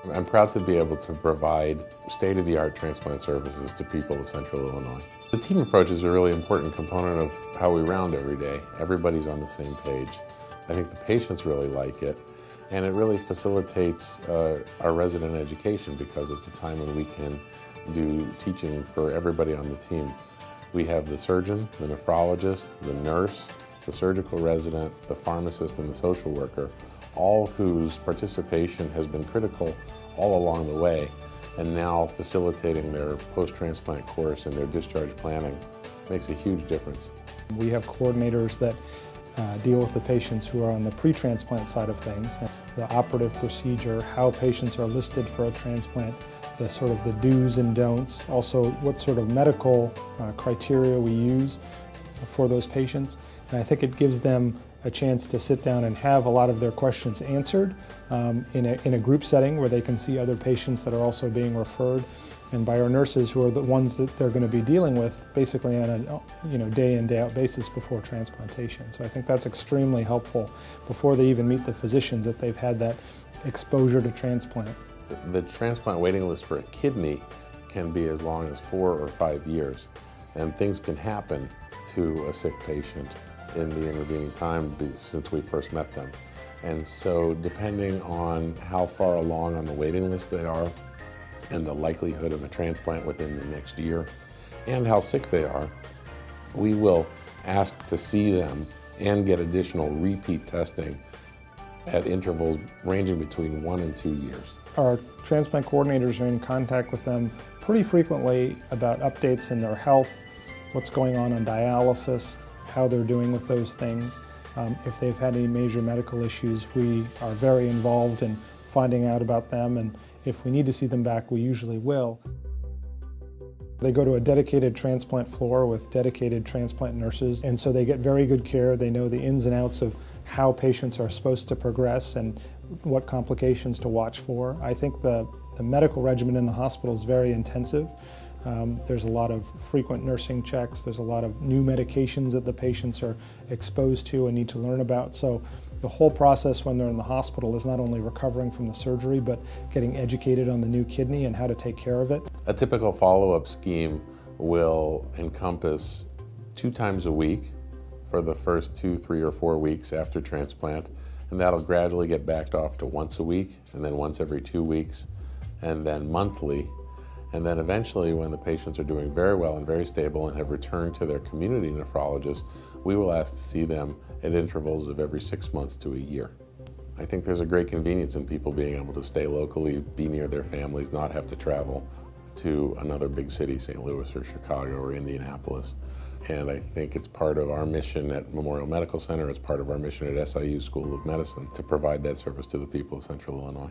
I'm proud to be able to provide state-of-the-art transplant services to people of Central Illinois. The team approach is a really important component of how we round every day. Everybody's on the same page. I think the patients really like it, and it really facilitates our resident education because it's a time when we can do teaching for everybody on the team. We have the surgeon, the nephrologist, the nurse, the surgical resident, the pharmacist, and the social worker, all whose participation has been critical all along the way, and now facilitating their post-transplant course and their discharge planning makes a huge difference. We have coordinators that deal with the patients who are on the pre-transplant side of things, the operative procedure, how patients are listed for a transplant, the sort of the do's and don'ts, also what sort of medical criteria we use for those patients. And I think it gives them a chance to sit down and have a lot of their questions answered in a group setting where they can see other patients that are also being referred, and by our nurses who are the ones that they're going to be dealing with basically on a day in, day out basis before transplantation. So I think that's extremely helpful before they even meet the physicians, that they've had that exposure to transplant. The transplant waiting list for a kidney can be as long as 4 or 5 years, and things can happen to a sick patient in the intervening time since we first met them. And so depending on how far along on the waiting list they are and the likelihood of a transplant within the next year and how sick they are, we will ask to see them and get additional repeat testing at intervals ranging between 1 and 2 years. Our transplant coordinators are in contact with them pretty frequently about updates in their health, what's going on dialysis, how they're doing with those things. If they've had any major medical issues, we are very involved in finding out about them, and if we need to see them back, we usually will. They go to a dedicated transplant floor with dedicated transplant nurses, and so they get very good care. They know the ins and outs of how patients are supposed to progress and what complications to watch for. I think the medical regimen in the hospital is very intensive. There's a lot of frequent nursing checks. There's a lot of new medications that the patients are exposed to and need to learn about. So the whole process when they're in the hospital is not only recovering from the surgery, but getting educated on the new kidney and how to take care of it. A typical follow-up scheme will encompass 2 times a week for the first 2, 3, or 4 weeks after transplant, and that'll gradually get backed off to once a week, and then once every 2 weeks, and then monthly. And then eventually, when the patients are doing very well and very stable and have returned to their community nephrologist, we will ask to see them at intervals of every 6 months to a year. I think there's a great convenience in people being able to stay locally, be near their families, not have to travel to another big city, St. Louis or Chicago or Indianapolis. And I think it's part of our mission at Memorial Medical Center, it's part of our mission at SIU School of Medicine to provide that service to the people of Central Illinois.